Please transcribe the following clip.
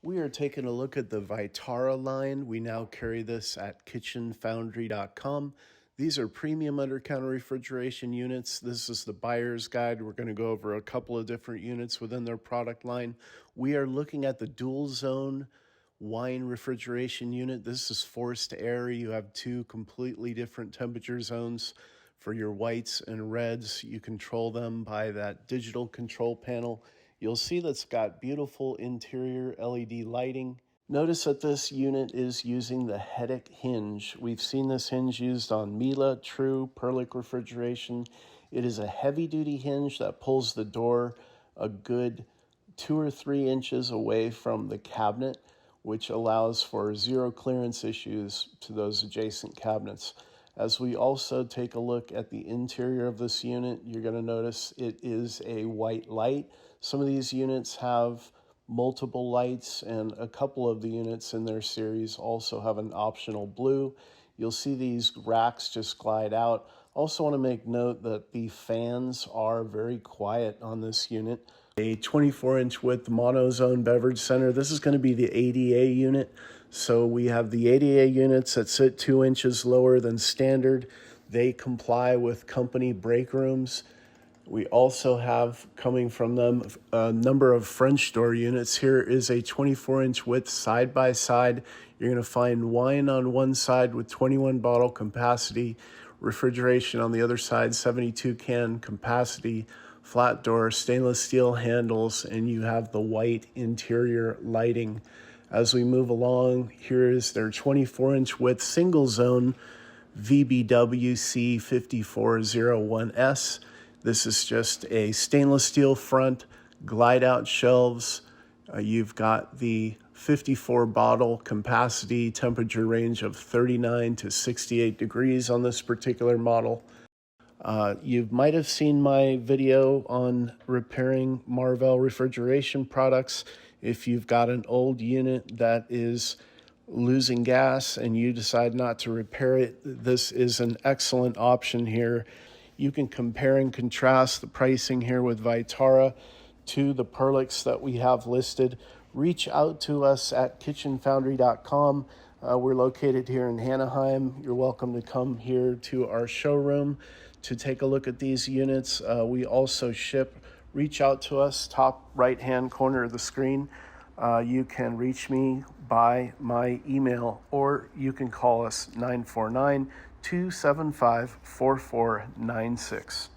We are taking a look at the Vitara line. We now carry this at kitchenfoundry.com. These are premium undercounter refrigeration units. This is the buyer's guide. We're going to go over a couple of different units within their product line. We are looking at the dual zone wine refrigeration unit. This is forced air. You have two completely different temperature zones for your whites and reds. You control them by that digital control panel. You'll see that's got beautiful interior LED lighting. Notice that this unit is using the Headache hinge. We've seen this hinge used on Miele, True, Perlick refrigeration. It is a heavy-duty hinge that pulls the door a good 2 or 3 inches away from the cabinet, which allows for zero clearance issues to those adjacent cabinets. As we also take a look at the interior of this unit, you're going to notice it is a white light. Some of these units have multiple lights, and a couple of the units in their series also have an optional blue. You'll see these racks just glide out. Also want to make note that the fans are very quiet on this unit. A 24-inch width monozone beverage center. This is going to be the ADA unit. So we have the ADA units that sit 2 inches lower than standard. They comply with company break rooms. We also have coming from them a number of French door units. Here is a 24-inch width side-by-side. You're going to find wine on one side with 21 bottle capacity, refrigeration on the other side, 72 can capacity, flat door, stainless steel handles, and you have the white interior lighting. As we move along, here is their 24-inch width single zone VBWC5401S. This is just a stainless steel front, glide out shelves. You've got the 54 bottle capacity, temperature range of 39 to 68 degrees on this particular model. You might have seen my video on repairing Marvell refrigeration products. If you've got an old unit that is losing gas and you decide not to repair it, this is an excellent option here. You can compare and contrast the pricing here with Vitara to the Perlicks that we have listed. Reach out to us at kitchenfoundry.com. We're located here in Anaheim. You're welcome to come here to our showroom to take a look at these units. We also ship. Reach out to us, top right-hand corner of the screen. You can reach me by my email, or you can call us 949-275-4496.